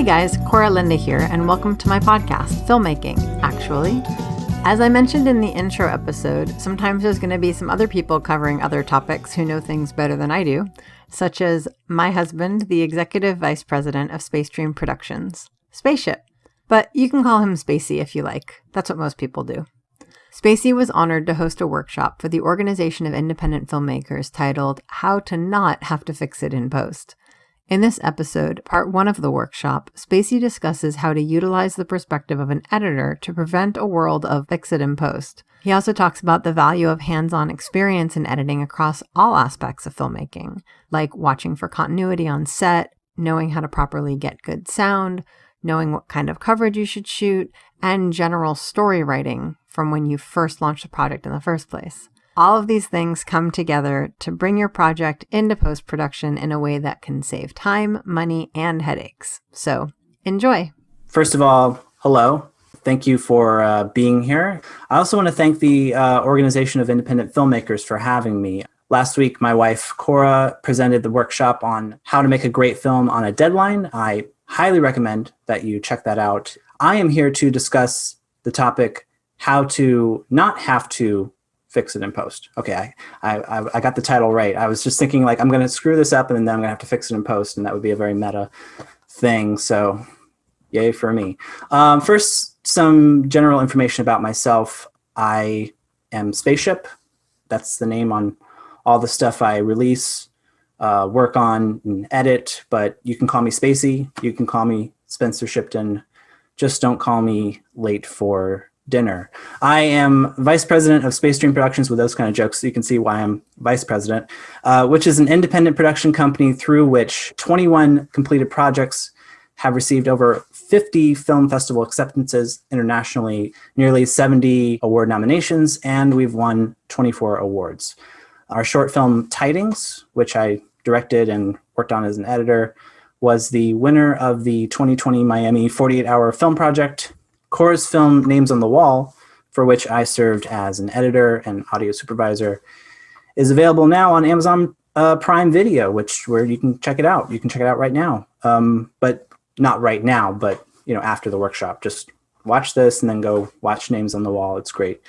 Hey guys, Koura Linda here, and welcome to my podcast, Filmmaking, Actually. As I mentioned in the intro episode, sometimes there's going to be some other people covering other topics who know things better than I do, such as my husband, the Executive Vice President of Space Dream Productions, Spaceship. But you can call him Spacey if you like. That's what most people do. Spacey was honored to host a workshop for the Organization of Independent Filmmakers titled How to Not Have to Fix It in Post. In this episode, part one of the workshop, Spacey discusses how to utilize the perspective of an editor to prevent a world of fix it in post. He also talks about the value of hands-on experience in editing across all aspects of filmmaking, like watching for continuity on set, knowing how to properly get good sound, knowing what kind of coverage you should shoot, and general story writing from when you first launched the project in the first place. All of these things come together to bring your project into post-production in a way that can save time, money, and headaches. So, enjoy. First of all, hello. Thank you for being here. I also want to thank the Organization of Independent Filmmakers for having me. Last week, my wife, Koura, presented the workshop on how to make a great film on a deadline. I highly recommend that you check that out. I am here to discuss the topic, how to not have to fix it in post. Okay, I got the title right. I was just thinking like, I'm going to screw this up and then I'm going to have to fix it in post, and that would be a very meta thing. So yay for me. First, some general information about myself. I am Spaceship. That's the name on all the stuff I release, work on, and edit, but you can call me Spacey. You can call me Spencer Shipton. Just don't call me late for dinner. I am Vice President of Space Dream Productions with those kind of jokes, so you can see why I'm Vice President, which is an independent production company through which 21 completed projects have received over 50 film festival acceptances internationally, nearly 70 award nominations, and we've won 24 awards. Our short film Tidings, which I directed and worked on as an editor, was the winner of the 2020 Miami 48-hour film project. Koura's film Names on the Wall, for which I served as an editor and audio supervisor, is available now on Amazon Prime Video, where you can check it out. You can check it out right now, but not right now, but after the workshop. Just watch this and then go watch Names on the Wall. It's great.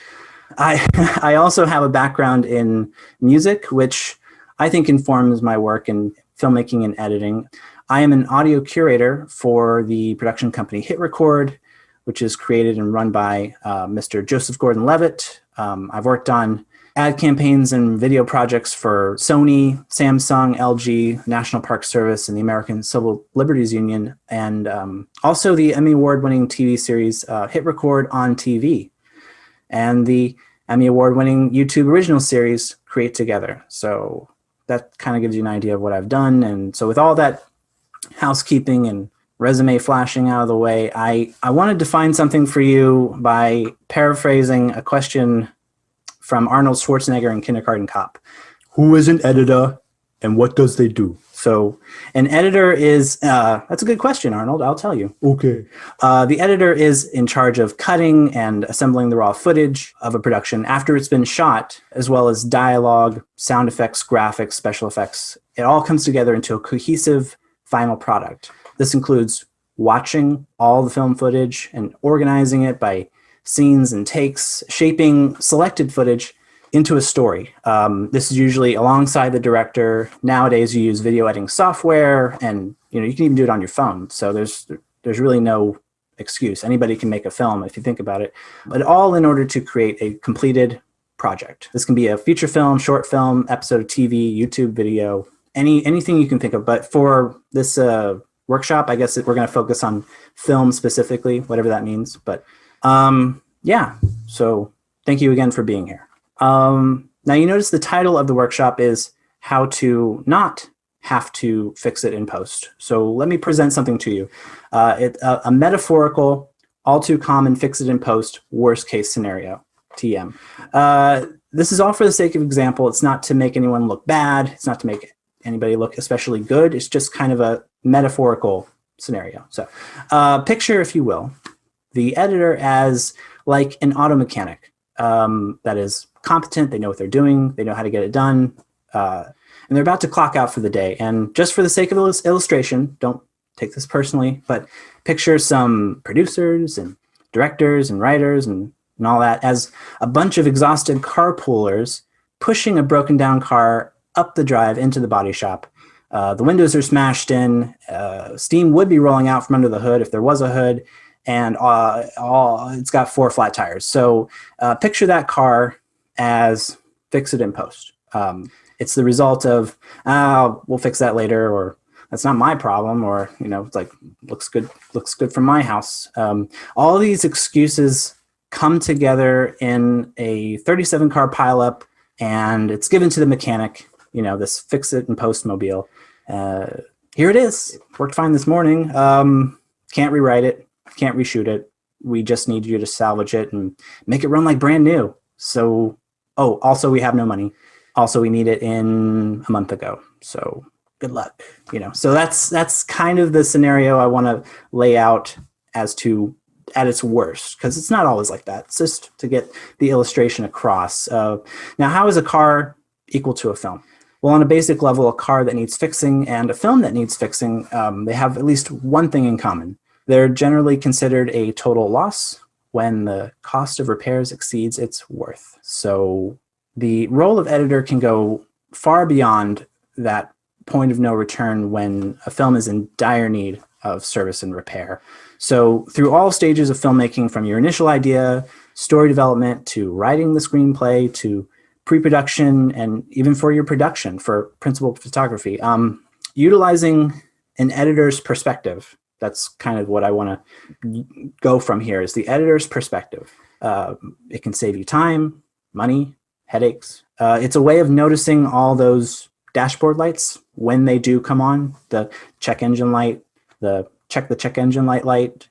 I also have a background in music, which I think informs my work in filmmaking and editing. I am an audio curator for the production company Hit Record, which is created and run by Mr. Joseph Gordon-Levitt. I've worked on ad campaigns and video projects for Sony, Samsung, LG, National Park Service, and the American Civil Liberties Union, and also the Emmy Award-winning TV series Hit Record on TV, and the Emmy Award-winning YouTube original series Create Together. So that kind of gives you an idea of what I've done. And so with all that housekeeping and resume flashing out of the way, I wanted to find something for you by paraphrasing a question from Arnold Schwarzenegger in Kindergarten Cop. Who is an editor and what does they do? So an editor is, that's a good question, Arnold, I'll tell you. Okay. The editor is in charge of cutting and assembling the raw footage of a production after it's been shot, as well as dialogue, sound effects, graphics, special effects. It all comes together into a cohesive final product. This includes watching all the film footage and organizing it by scenes and takes, shaping selected footage into a story. This is usually alongside the director. Nowadays, you use video editing software, and you can even do it on your phone. So there's really no excuse. Anybody can make a film if you think about it, but all in order to create a completed project. This can be a feature film, short film, episode of TV, YouTube video, anything you can think of. But for this workshop, I guess we're going to focus on film specifically, whatever that means. But yeah, so thank you again for being here. Now you notice the title of the workshop is How to Not Have to Fix It in Post. So let me present something to you. A metaphorical, all too common fix it in post, worst case scenario, TM. This is all for the sake of example. It's not to make anyone look bad. It's not to make anybody look especially good. It's just kind of a metaphorical scenario. So picture, if you will, the editor as like an auto mechanic that is competent. They know what they're doing. They know how to get it done. And they're about to clock out for the day. And just for the sake of illustration, don't take this personally, but picture some producers and directors and writers and all that as a bunch of exhausted carpoolers pushing a broken down car up the drive into the body shop. The windows are smashed in. Steam would be rolling out from under the hood if there was a hood, and it's got 4 flat tires. So picture that car as fix it in post. It's the result of, we'll fix that later, or that's not my problem, or, it's like, looks good from my house. All these excuses come together in a 37 car pileup, and it's given to the mechanic, this fix it in post mobile. Here it is. Worked fine this morning. Can't rewrite it. Can't reshoot it. We just need you to salvage it and make it run like brand new. So, also we have no money. Also, we need it in a month ago. So good luck. So that's kind of the scenario I want to lay out as to at its worst, because it's not always like that. It's just to get the illustration across. Now, how is a car equal to a film? Well, on a basic level, a car that needs fixing and a film that needs fixing, they have at least one thing in common. They're generally considered a total loss when the cost of repairs exceeds its worth. So the role of editor can go far beyond that point of no return when a film is in dire need of service and repair. So through all stages of filmmaking, from your initial idea, story development, to writing the screenplay, to pre-production, and even for your production, for principal photography, utilizing an editor's perspective. That's kind of what I want to go from here, is the editor's perspective. It can save you time, money, headaches. It's a way of noticing all those dashboard lights when they do come on, the check engine light, the check engine light,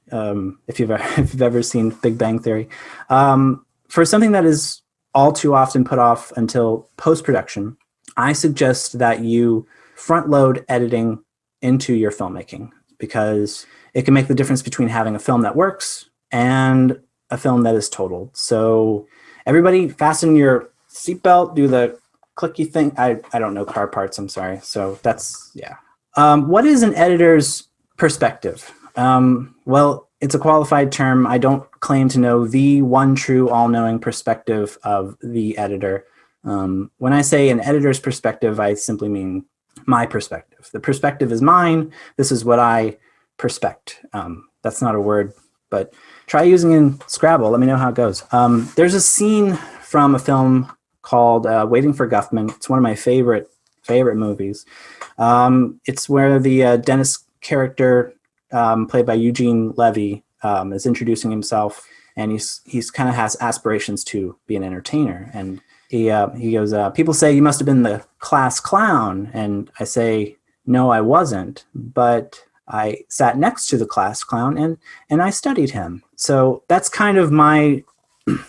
if you've ever seen Big Bang Theory. For something that is all too often put off until post-production, I suggest that you front-load editing into your filmmaking, because it can make the difference between having a film that works and a film that is totaled. So everybody fasten your seatbelt, do the clicky thing. I don't know car parts, I'm sorry. So that's, yeah. What is an editor's perspective? Well, it's a qualified term. I don't claim to know the one true all-knowing perspective of the editor. When I say an editor's perspective, I simply mean my perspective. The perspective is mine. This is what I perspect. That's not a word, but try using in Scrabble. Let me know how it goes. There's a scene from a film called Waiting for Guffman. It's one of my favorite movies. It's where the dentist character, played by Eugene Levy, is introducing himself, and he's kind of has aspirations to be an entertainer. And he goes, people say you must have been the class clown. And I say, no, I wasn't, but I sat next to the class clown and I studied him. So that's kind of my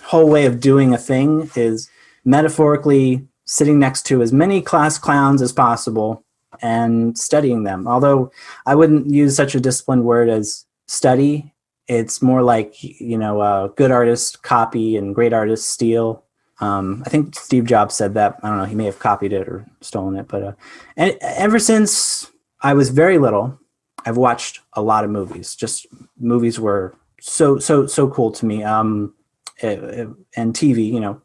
whole way of doing a thing, is metaphorically sitting next to as many class clowns as possible and studying them. Although I wouldn't use such a disciplined word as study. It's more like, good artists copy and great artists steal. I think Steve Jobs said that. I don't know, he may have copied it or stolen it. But and ever since I was very little, I've watched a lot of movies. Just movies were so cool to me. And TV,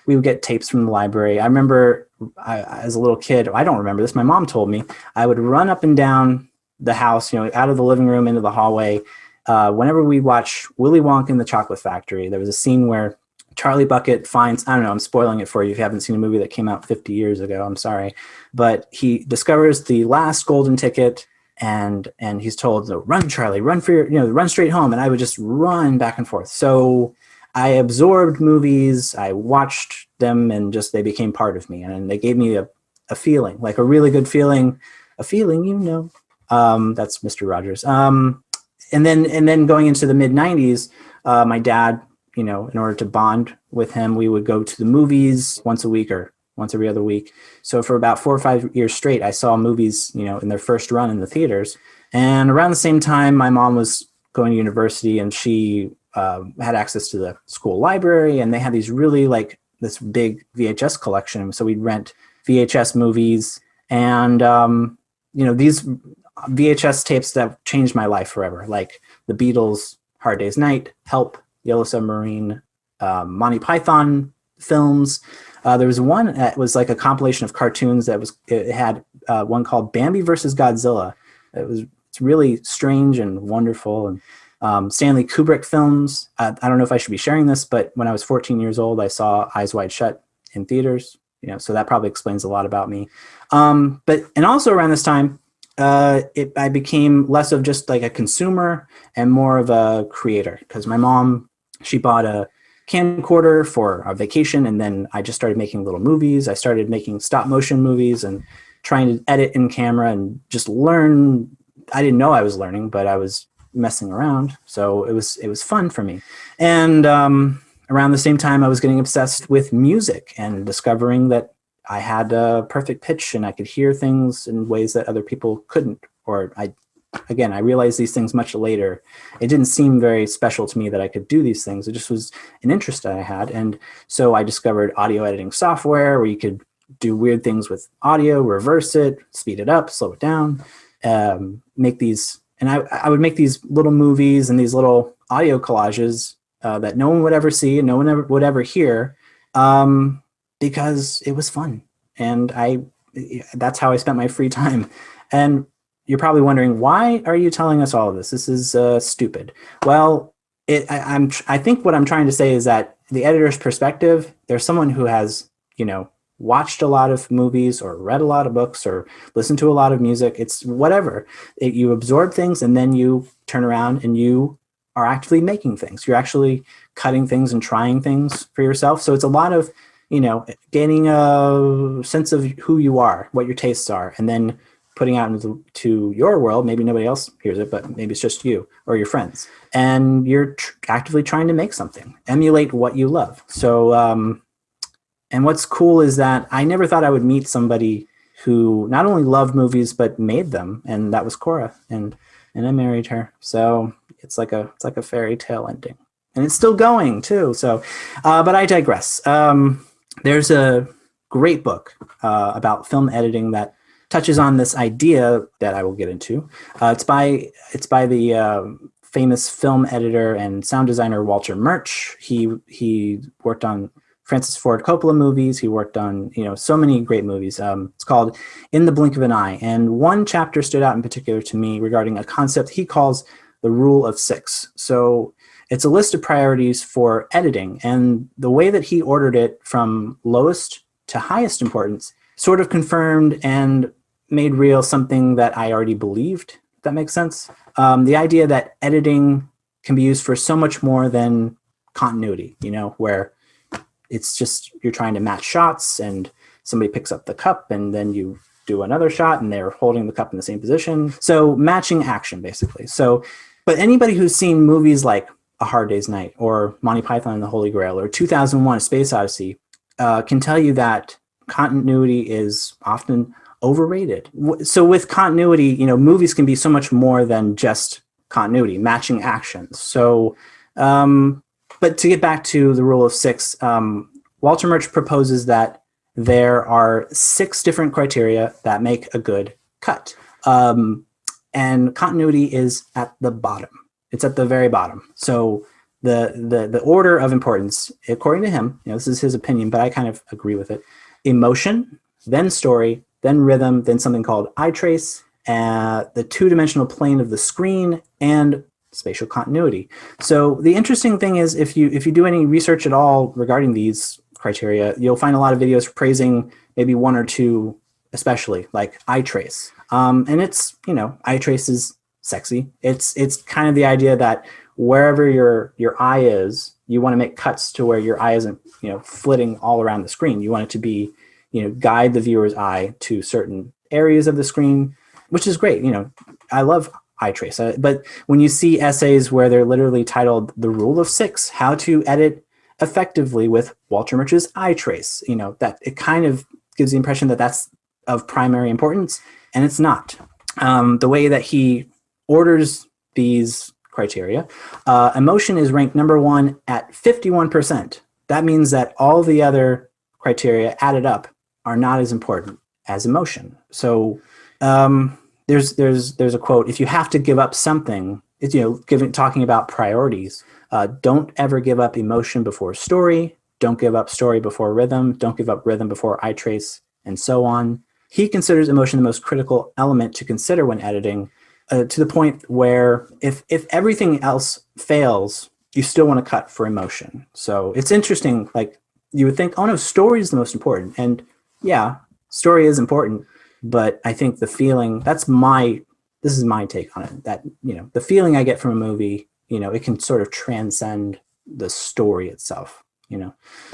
we would get tapes from the library. I remember as a little kid, I don't remember this, my mom told me, I would run up and down the house, out of the living room into the hallway. Whenever we watch Willy Wonka and the Chocolate Factory, there was a scene where Charlie Bucket finds, I don't know, I'm spoiling it for you if you haven't seen a movie that came out 50 years ago, I'm sorry. But he discovers the last golden ticket, and he's told, run, Charlie, run for your, run straight home. And I would just run back and forth. So I absorbed movies, I watched them, and just they became part of me. And they gave me a feeling, like a really good feeling, that's Mr. Rogers. And then going into the mid-90s, my dad, in order to bond with him, we would go to the movies once a week or once every other week. So for about 4 or 5 years straight, I saw movies, in their first run in the theaters. And around the same time, my mom was going to university, and she had access to the school library, and they had these really this big VHS collection. So we'd rent VHS movies, and these VHS tapes that changed my life forever, like the Beatles, Hard Day's Night, Help, Yellow Submarine, Monty Python films. There was one that was like a compilation of cartoons it had one called Bambi versus Godzilla. It's really strange and wonderful. And Stanley Kubrick films. I don't know if I should be sharing this, but when I was 14 years old, I saw Eyes Wide Shut in theaters. So that probably explains a lot about me. And also around this time, I became less of just like a consumer and more of a creator, because my mom, she bought a camcorder for a vacation, and then I just started making little movies. I started making stop motion movies and trying to edit in camera and just learn. I didn't know I was learning, but I was messing around, so it was fun for me. And around the same time, I was getting obsessed with music and discovering that I had a perfect pitch and I could hear things in ways that other people couldn't. Or I realized these things much later. It didn't seem very special to me that I could do these things. It just was an interest that I had. And so I discovered audio editing software where you could do weird things with audio, reverse it, speed it up, slow it down, make these. And I would make these little movies and these little audio collages that no one would ever see and no one would ever hear, because it was fun. And that's how I spent my free time. And you're probably wondering, why are you telling us all of this? This is stupid. Well, I think what I'm trying to say is that the editor's perspective, there's someone who has, watched a lot of movies or read a lot of books or listened to a lot of music. It's whatever. You absorb things and then you turn around and you are actively making things. You're actually cutting things and trying things for yourself. So it's a lot of, gaining a sense of who you are, what your tastes are, and then putting out into your world. Maybe nobody else hears it, but maybe it's just you or your friends. And you're actively trying to make something, emulate what you love. So, and what's cool is that I never thought I would meet somebody who not only loved movies, but made them. And that was Koura. And I married her. So it's like a fairy tale ending. And it's still going too. So, but I digress. There's a great book about film editing that touches on this idea that I will get into. It's by the famous film editor and sound designer Walter Murch. He worked on Francis Ford Coppola movies. He worked on so many great movies. It's called In the Blink of an Eye, and one chapter stood out in particular to me regarding a concept he calls the Rule of Six. So it's a list of priorities for editing, and the way that he ordered it from lowest to highest importance sort of confirmed and made real something that I already believed, if that makes sense. The idea that editing can be used for so much more than continuity, where it's just you're trying to match shots and somebody picks up the cup and then you do another shot and they're holding the cup in the same position. So matching action, basically. So, but anybody who's seen movies like A Hard Day's Night or Monty Python and the Holy Grail or 2001: A Space Odyssey can tell you that continuity is often overrated. So with continuity, movies can be so much more than just continuity, matching actions. So, but to get back to the Rule of Six, Walter Murch proposes that there are 6 different criteria that make a good cut. And continuity is at the bottom. It's at the very bottom. So the order of importance, according to him, this is his opinion, but I kind of agree with it. Emotion, then story, then rhythm, then something called eye trace, the 2-dimensional plane of the screen, and spatial continuity. So the interesting thing is, if you do any research at all regarding these criteria, you'll find a lot of videos praising maybe 1 or 2, especially like eye trace. And it's, eye trace is sexy. It's kind of the idea that wherever your eye is, you want to make cuts to where your eye isn't, flitting all around the screen. You want it to be, guide the viewer's eye to certain areas of the screen, which is great. I love eye trace. But when you see essays where they're literally titled The Rule of Six, How to Edit Effectively with Walter Murch's Eye Trace, that it kind of gives the impression that that's of primary importance, and it's not. The way that he orders these criteria, emotion is ranked number 1 at 51%. That means that all the other criteria added up are not as important as emotion. So there's a quote: if you have to give up something, it's, talking about priorities. Don't ever give up emotion before story. Don't give up story before rhythm. Don't give up rhythm before eye trace, and so on. He considers emotion the most critical element to consider when editing, to the point where if everything else fails, you still want to cut for emotion. So it's interesting. Like, you would think, oh no, story is the most important, and yeah, story is important. But I think the feeling, this is my take on it, that, the feeling I get from a movie, it can sort of transcend the story itself,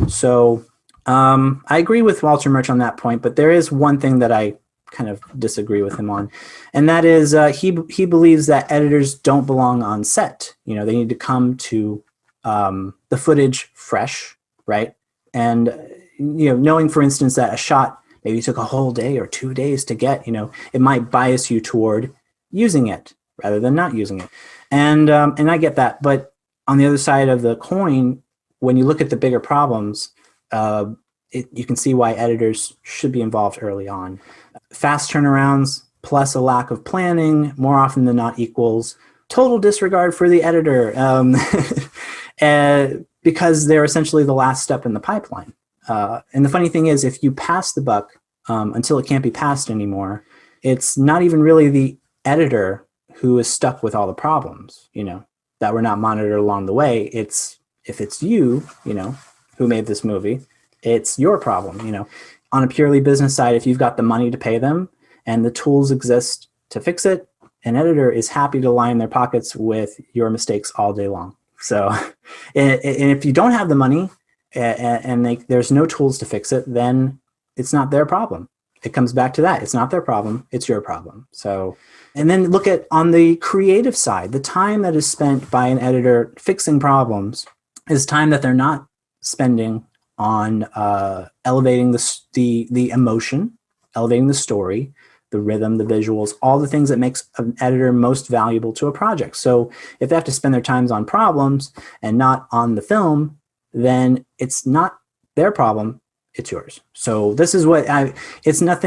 So I agree with Walter Murch on that point, but there is one thing that I kind of disagree with him on. And that is, he believes that editors don't belong on set. They need to come to the footage fresh, right? And, knowing, for instance, that a shot maybe took a whole day or 2 days to get, it might bias you toward using it rather than not using it. And I get that. But on the other side of the coin, when you look at the bigger problems, you can see why editors should be involved early on. Fast turnarounds plus a lack of planning more often than not equals total disregard for the editor, because they're essentially the last step in the pipeline. And the funny thing is, if you pass the buck until it can't be passed anymore, it's not even really the editor who is stuck with all the problems, that were not monitored along the way. If it's you, who made this movie, it's your problem. On a purely business side, if you've got the money to pay them and the tools exist to fix it, an editor is happy to line their pockets with your mistakes all day long. So, and if you don't have the money and there's no tools to fix it, then it's not their problem. It comes back to that. It's not their problem. It's your problem. So, and then look at, on the creative side, the time that is spent by an editor fixing problems is time that they're not spending on elevating the emotion, elevating the story, the rhythm, the visuals, all the things that makes an editor most valuable to a project. So if they have to spend their times on problems and not on the film, then it's not their problem, it's yours. So this is what it's not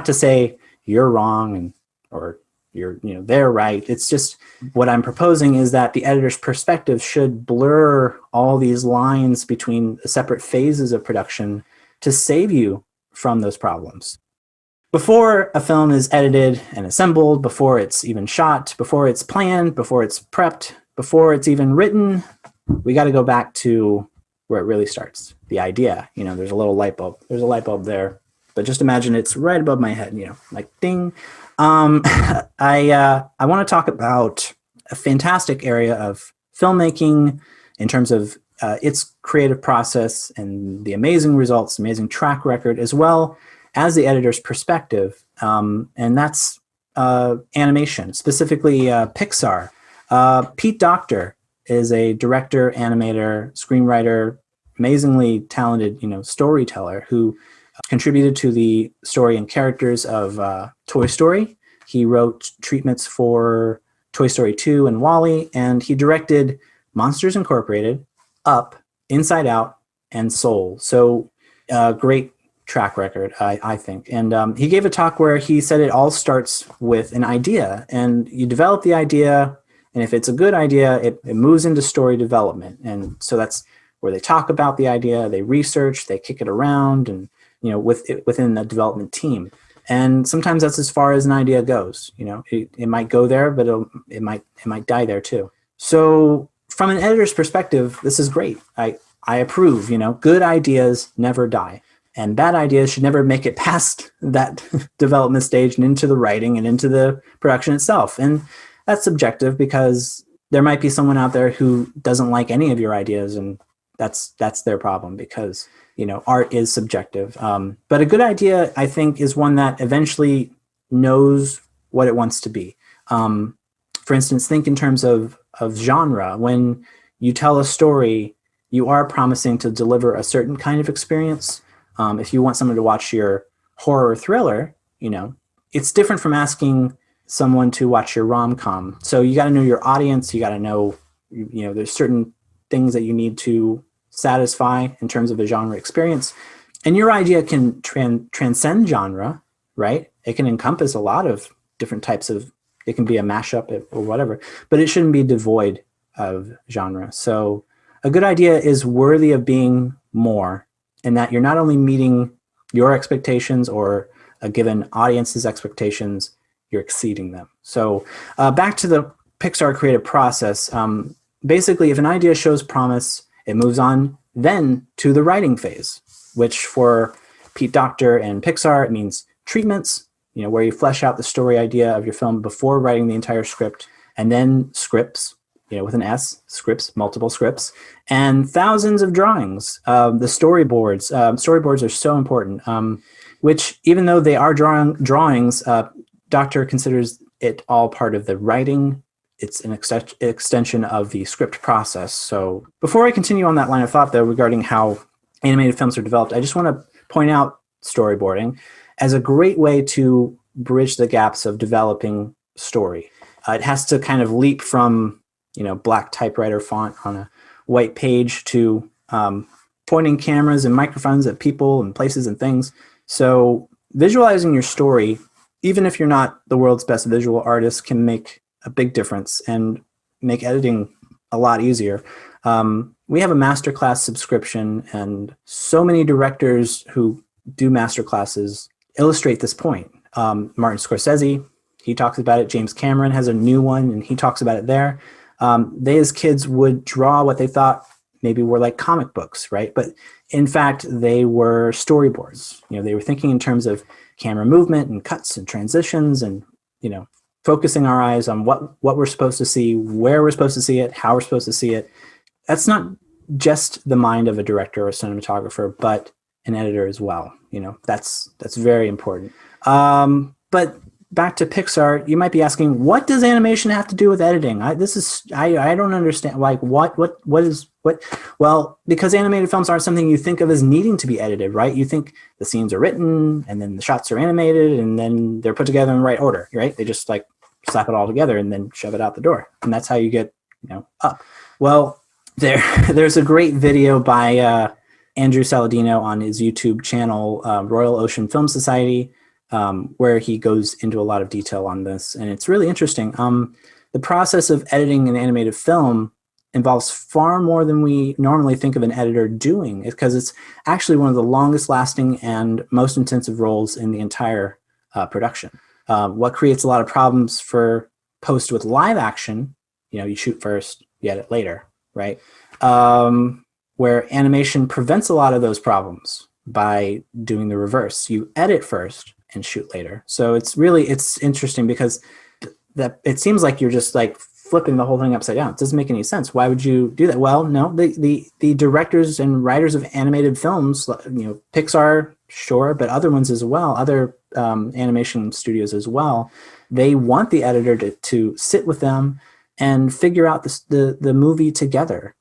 to say you're wrong or they're right. It's just, what I'm proposing is that the editor's perspective should blur all these lines between separate phases of production to save you from those problems. Before a film is edited and assembled, before it's even shot, before it's planned, before it's prepped, before it's even written, we got to go back to where it really starts, the idea. There's a little light bulb. There's a light bulb there, but just imagine it's right above my head, like ding. I want to talk about a fantastic area of filmmaking in terms of its creative process and the amazing results, amazing track record, as well as the editor's perspective, and that's animation, specifically Pixar. Pete Docter is a director, animator, screenwriter, amazingly talented, storyteller who contributed to the story and characters of Toy Story. He wrote treatments for Toy Story 2 and WALL-E, and he directed Monsters Incorporated, Up, Inside Out, and Soul. So great track record, I think. And he gave a talk where he said it all starts with an idea, and you develop the idea, and if it's a good idea, it moves into story development. And so that's where they talk about the idea, they research, they kick it around, and within the development team. And sometimes that's as far as an idea goes. It might go there, but it might die there too. So from an editor's perspective, this is great. I approve. Good ideas never die. And bad ideas should never make it past that development stage and into the writing and into the production itself. And that's subjective, because there might be someone out there who doesn't like any of your ideas, and that's their problem, because art is subjective. But a good idea, I think, is one that eventually knows what it wants to be. For instance, think in terms of genre. When you tell a story, you are promising to deliver a certain kind of experience. If you want someone to watch your horror thriller, it's different from asking someone to watch your rom-com. So you got to know your audience. You got to know, there's certain things that you need to satisfy in terms of a genre experience. And your idea can transcend genre, right? It can encompass a lot of different types of, it can be a mashup or whatever, but it shouldn't be devoid of genre. So a good idea is worthy of being more, in that you're not only meeting your expectations or a given audience's expectations, you're exceeding them. So back to the Pixar creative process. Basically, if an idea shows promise, it moves on then to the writing phase, which for Pete Docter and Pixar, it means treatments, where you flesh out the story idea of your film before writing the entire script, and then scripts, with an S, scripts, multiple scripts, and thousands of drawings. The storyboards. Storyboards are so important, which even though they are drawings, Docter considers it all part of the writing. It's an extension of the script process. So before I continue on that line of thought, though, regarding how animated films are developed, I just want to point out storyboarding as a great way to bridge the gaps of developing story. It has to kind of leap from, black typewriter font on a white page to pointing cameras and microphones at people and places and things. So visualizing your story, even if you're not the world's best visual artist, can make a big difference and make editing a lot easier. We have a masterclass subscription, and so many directors who do masterclasses illustrate this point. Martin Scorsese, he talks about it. James Cameron has a new one, and he talks about it there. They, as kids, would draw what they thought maybe were like comic books, right? But in fact, they were storyboards. They were thinking in terms of camera movement and cuts and transitions and, focusing our eyes on what we're supposed to see, where we're supposed to see it, how we're supposed to see it. That's not just the mind of a director or a cinematographer, but an editor as well. That's very important. But back to Pixar, you might be asking, what does animation have to do with editing? I don't understand. Like, what? Well, because animated films aren't something you think of as needing to be edited, right? You think the scenes are written, and then the shots are animated, and then they're put together in the right order, right? They just like slap it all together and then shove it out the door, and that's how you get, up. Well, there's a great video by Andrew Saladino on his YouTube channel, Royal Ocean Film Society, where he goes into a lot of detail on this, and it's really interesting. The process of editing an animated film involves far more than we normally think of an editor doing, because it's actually one of the longest lasting and most intensive roles in the entire production. What creates a lot of problems for post with live action, you shoot first, you edit later, right? Where animation prevents a lot of those problems by doing the reverse. You edit first and shoot later. So it's interesting because that it seems like you're just like flipping the whole thing upside down. It doesn't make any sense. Why would you do that? Well, no, the directors and writers of animated films, Pixar, sure, but other ones as well, other animation studios as well, they want the editor to sit with them and figure out the movie together.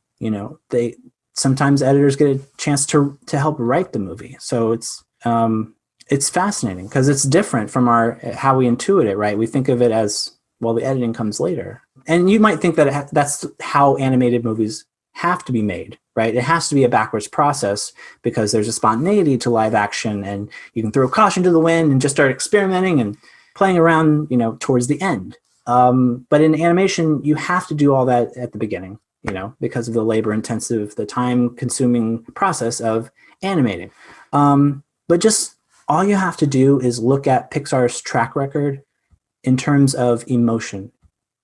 Sometimes editors get a chance to help write the movie. So it's fascinating because it's different from how we intuit it, right? We think of it as, well, the editing comes later. And you might think that that's how animated movies have to be made, right? It has to be a backwards process because there's a spontaneity to live action, and you can throw caution to the wind and just start experimenting and playing around, towards the end. But in animation, you have to do all that at the beginning, because of the labor-intensive, the time-consuming process of animating. But just all you have to do is look at Pixar's track record in terms of emotion,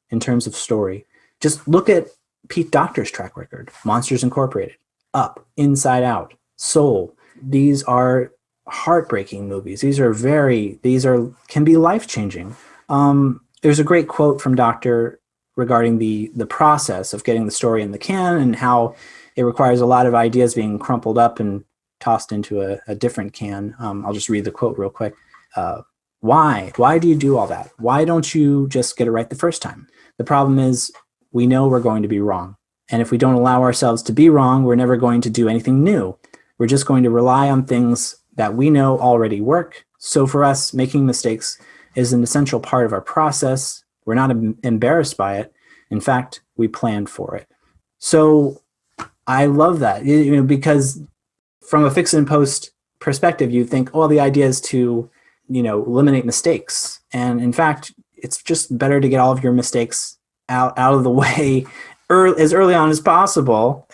in terms of story. Just look at Pete Docter's track record. Monsters Incorporated, Up, Inside Out, Soul. These are heartbreaking movies. These can be life-changing. There's a great quote from Docter regarding the process of getting the story in the can and how it requires a lot of ideas being crumpled up and tossed into a different can. I'll just read the quote real quick. Why? Why do you do all that? Why don't you just get it right the first time? The problem is we know we're going to be wrong. And if we don't allow ourselves to be wrong, we're never going to do anything new. We're just going to rely on things that we know already work. So for us, making mistakes is an essential part of our process. We're not embarrassed by it. In fact, we planned for it. So I love that, because from a fix and post perspective, you think, the idea is to eliminate mistakes. And in fact, it's just better to get all of your mistakes out of the way as early on as possible,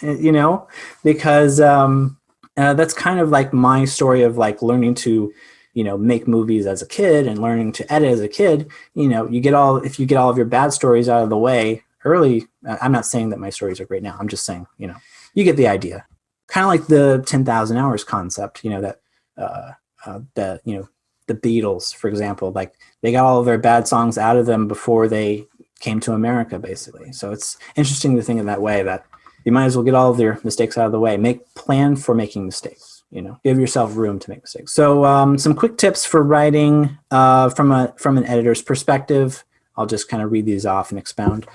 because that's kind of like my story of like learning to, make movies as a kid and learning to edit as a kid. If you get all of your bad stories out of the way early, I'm not saying that my stories are great now. I'm just saying, you get the idea. Kind of like the 10,000 hours concept, that the Beatles, for example, like they got all of their bad songs out of them before they came to America, basically. So it's interesting to think in that way, that you might as well get all of their mistakes out of the way. Plan for making mistakes, give yourself room to make mistakes. So some quick tips for writing from an editor's perspective. I'll just kind of read these off and expound.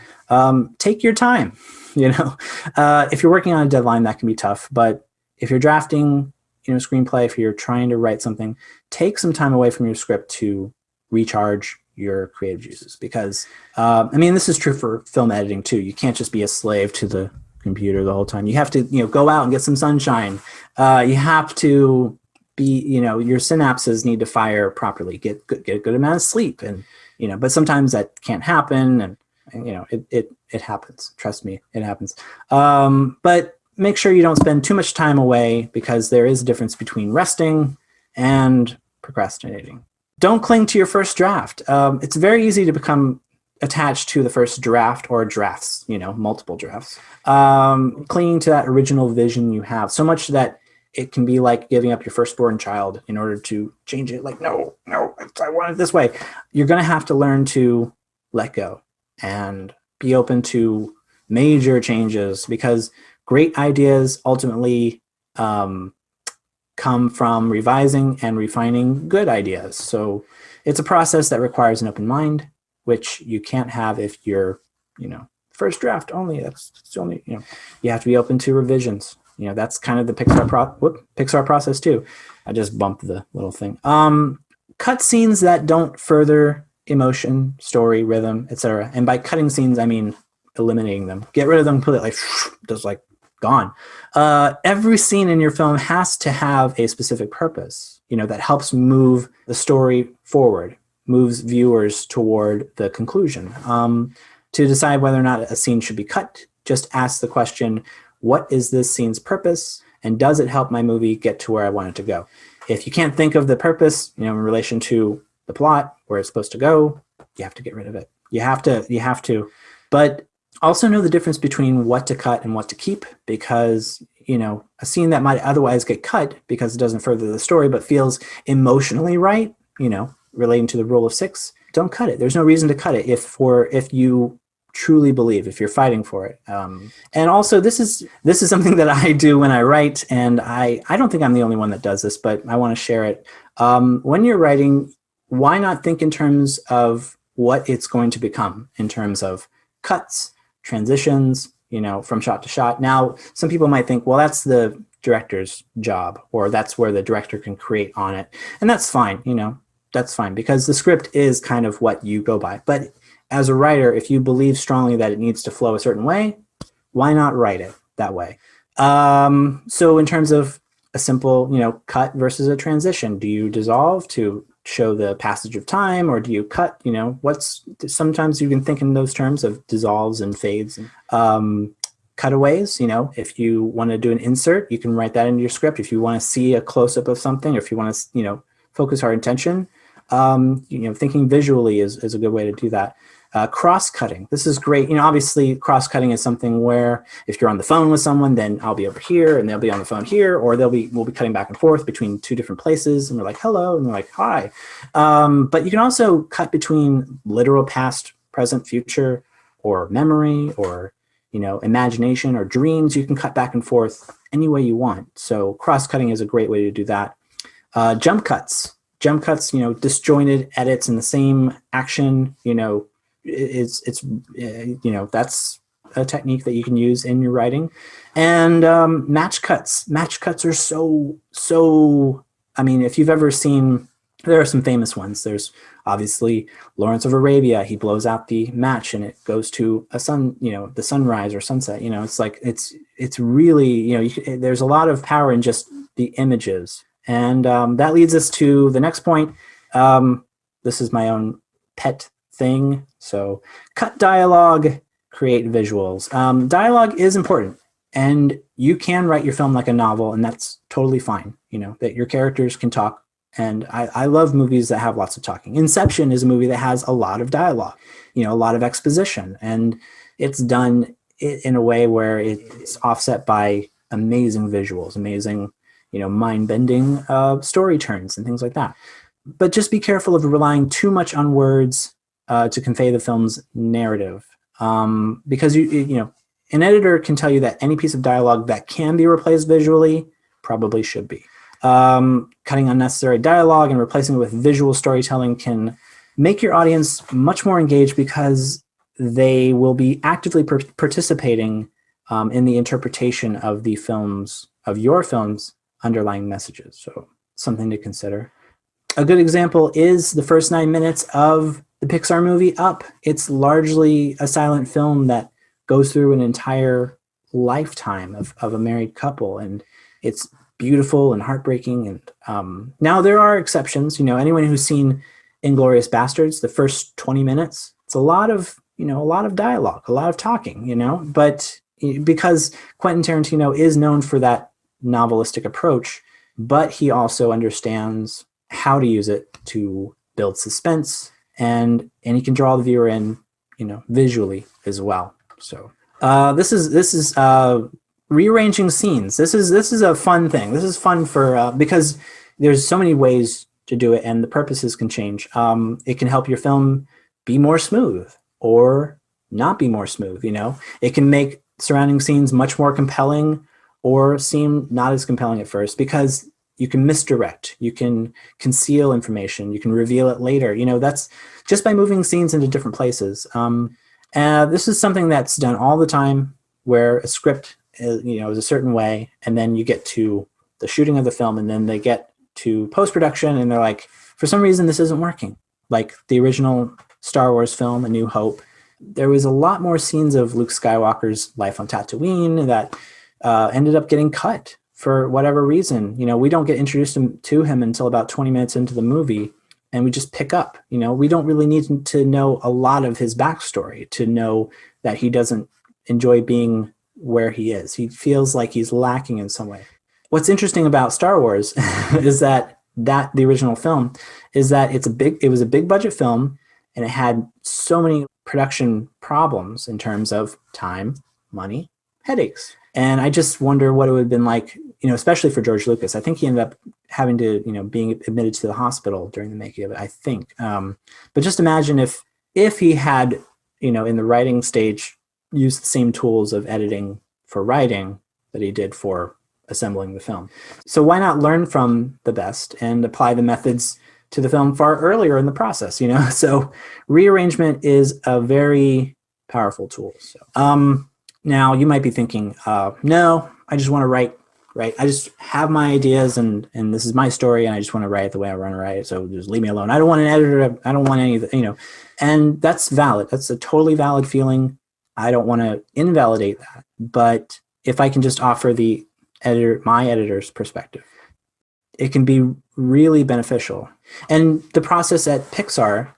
Take your time. If you're working on a deadline, that can be tough, but if you're drafting screenplay, if you're trying to write something, take some time away from your script to recharge your creative juices, because this is true for film editing too. You can't just be a slave to the computer the whole time. You have to go out and get some sunshine. You have to be your synapses need to fire properly, get a good amount of sleep, and but sometimes that can't happen, and it happens. Trust me, it happens. But make sure you don't spend too much time away, because there is a difference between resting and procrastinating. Don't cling to your first draft. It's very easy to become attached to the first draft or drafts, multiple drafts. Clinging to that original vision you have so much that it can be like giving up your firstborn child in order to change it. Like, no, I want it this way. You're going to have to learn to let go and be open to major changes, because great ideas ultimately come from revising and refining good ideas. So it's a process that requires an open mind, which you can't have if you're, first draft only. That's only, you have to be open to revisions. That's kind of the Pixar process too. I just bumped the little thing. Cut scenes that don't further emotion, story, rhythm, etc. And by cutting scenes, I mean eliminating them. Get rid of them completely, just like gone. Every scene in your film has to have a specific purpose, that helps move the story forward, moves viewers toward the conclusion. To decide whether or not a scene should be cut, just ask the question, what is this scene's purpose? And does it help my movie get to where I want it to go? If you can't think of the purpose, in relation to the plot, where it's supposed to go, you have to get rid of it. You have to. But also know the difference between what to cut and what to keep, because, a scene that might otherwise get cut because it doesn't further the story, but feels emotionally right, relating to the rule of 6, don't cut it. There's no reason to cut it if you truly believe, if you're fighting for it. And also this is something that I do when I write, and I don't think I'm the only one that does this, but I want to share it. When you're writing, why not think in terms of what it's going to become, in terms of cuts, transitions, from shot to shot. Now, some people might think, well, that's the director's job, or that's where the director can create on it. And that's fine, that's fine, because the script is kind of what you go by. But as a writer, if you believe strongly that it needs to flow a certain way, why not write it that way? So in terms of a simple, cut versus a transition, do you dissolve to show the passage of time, or do you cut? Sometimes you can think in those terms of dissolves and fades. Cutaways, if you want to do an insert, you can write that into your script. If you want to see a close-up of something, or if you want to, focus our attention, thinking visually is a good way to do that. Cross-cutting. This is great. Obviously cross-cutting is something where if you're on the phone with someone, then I'll be over here and they'll be on the phone here, or we'll be cutting back and forth between two different places, and we're like, hello, and they're like, hi. But you can also cut between literal past, present, future, or memory, or, imagination or dreams. You can cut back and forth any way you want. So cross-cutting is a great way to do that. Jump cuts, disjointed edits in the same action, that's a technique that you can use in your writing. And match cuts. Match cuts are so, if you've ever seen, there are some famous ones. There's obviously Lawrence of Arabia. He blows out the match and it goes to a the sunrise or sunset. It's like, it's really, there's a lot of power in just the images. And that leads us to the next point. This is my own pet thing. So cut dialogue, create visuals. Dialogue is important, and you can write your film like a novel, and that's totally fine. That your characters can talk. And I love movies that have lots of talking. Inception is a movie that has a lot of dialogue, a lot of exposition, and it's done in a way where it's offset by amazing visuals, amazing, mind-bending story turns and things like that. But just be careful of relying too much on words to convey the film's narrative, because an editor can tell you that any piece of dialogue that can be replaced visually probably should be. Cutting unnecessary dialogue and replacing it with visual storytelling can make your audience much more engaged, because they will be actively participating in the interpretation of your film's underlying messages. So something to consider. A good example is the first 9 minutes of the Pixar movie Up. It's largely a silent film that goes through an entire lifetime of a married couple, and it's beautiful and heartbreaking. And now there are exceptions. Anyone who's seen Inglourious Bastards, the first 20 minutes, it's a lot of dialogue, a lot of talking. But because Quentin Tarantino is known for that novelistic approach, but he also understands how to use it to build suspense, and he can draw the viewer in, visually as well. So this is Rearranging Scenes. This is a fun thing. This is fun for because there's so many ways to do it, and the purposes can change. It can help your film be more smooth or not be more smooth. It can make surrounding scenes much more compelling or seem not as compelling at first, because you can misdirect, you can conceal information, you can reveal it later. That's just by moving scenes into different places. This is something that's done all the time, where a script is a certain way, and then you get to the shooting of the film, and then they get to post-production, and they're like, for some reason this isn't working. Like the original Star Wars film, A New Hope, there was a lot more scenes of Luke Skywalker's life on Tatooine that ended up getting cut for whatever reason. We don't get introduced to him until about 20 minutes into the movie, and we just pick up. We don't really need to know a lot of his backstory to know that he doesn't enjoy being where he is. He feels like he's lacking in some way. What's interesting about Star Wars is that the original film is that it was a big budget film, and it had so many production problems in terms of time, money, headaches. And I just wonder what it would have been like, especially for George Lucas. I think he ended up having to, being admitted to the hospital during the making of it, I think. But just imagine if he had, in the writing stage, used the same tools of editing for writing that he did for assembling the film. So why not learn from the best and apply the methods to the film far earlier in the process, So rearrangement is a very powerful tool. So, now you might be thinking, no, I just want to write. I just have my ideas, and this is my story, and I just want to write it the way I want to write it. So just leave me alone. I don't want an editor. I don't want anything, and that's valid. That's a totally valid feeling. I don't want to invalidate that. But if I can just offer my editor's perspective, it can be really beneficial. And the process at Pixar,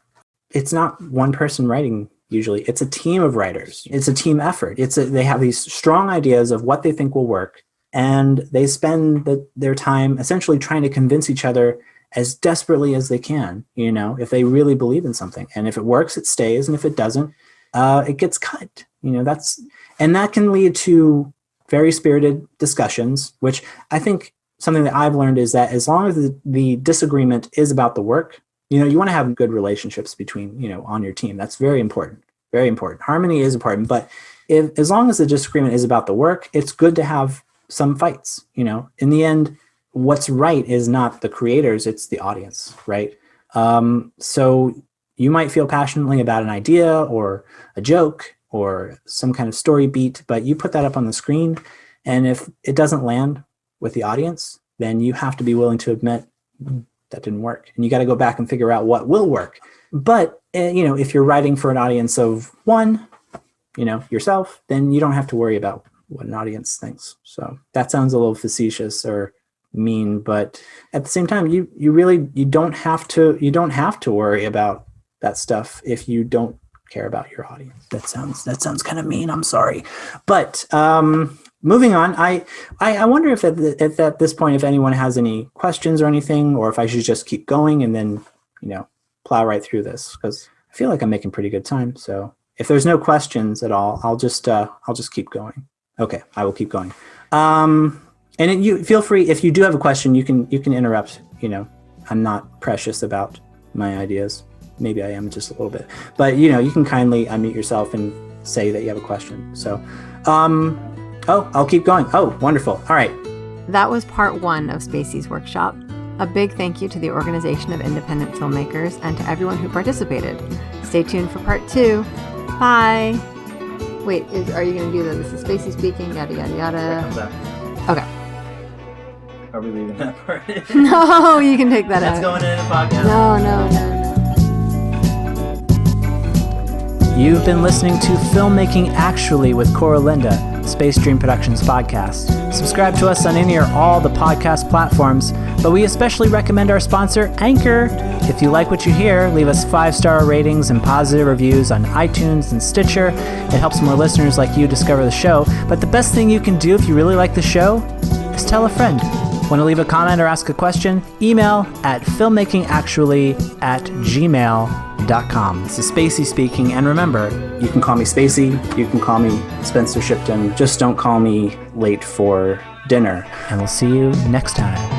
it's not one person writing. Usually it's a team of writers. It's a team effort. They have these strong ideas of what they think will work, and they spend their time essentially trying to convince each other as desperately as they can, if they really believe in something. And if it works, it stays. And if it doesn't, it gets cut. That can lead to very spirited discussions, which I think something that I've learned is that as long as the disagreement is about the work, you want to have good relationships between, on your team. That's very important. Very important. Harmony is important, but as long as the disagreement is about the work, it's good to have some fights. In the end, what's right is not the creators, it's the audience, right? So you might feel passionately about an idea or a joke or some kind of story beat, but you put that up on the screen, and if it doesn't land with the audience, then you have to be willing to admit that didn't work, and you got to go back and figure out what will work. But if you're writing for an audience of one, yourself, then you don't have to worry about what an audience thinks. So that sounds a little facetious or mean, but at the same time, you don't have to worry about that stuff if you don't care about your audience. That sounds kind of mean. I'm sorry, but moving on. I wonder if at this point, if anyone has any questions or anything, or if I should just keep going and then plow right through this, because I feel like I'm making pretty good time. So if there's no questions at all, I'll just keep going. Okay, I will keep going. And you feel free, if you do have a question, you can interrupt. I'm not precious about my ideas. Maybe I am just a little bit, but you can kindly unmute yourself and say that you have a question. So, I'll keep going. Oh, wonderful. All right. That was part 1 of Spacey's workshop. A big thank you to the Organization of Independent Filmmakers and to everyone who participated. Stay tuned for part 2. Bye. Wait, are you going to do this is Spacey speaking, yada, yada, yada? Okay. Are we leaving that part? No, you can take that out. That's going in the podcast. No. You've been listening to Filmmaking Actually with Koura Linda, Space Dream Productions podcast. Subscribe to us on any or all the podcast platforms, but we especially recommend our sponsor, Anchor. If you like what you hear, leave us 5-star ratings and positive reviews on iTunes and Stitcher. It helps more listeners like you discover the show. But the best thing you can do if you really like the show is tell a friend. Want to leave a comment or ask a question? Email at filmmakingactually@gmail.com. This is Spacey speaking, and remember, you can call me Spacey, you can call me Spencer Shipton, just don't call me late for dinner. And we'll see you next time.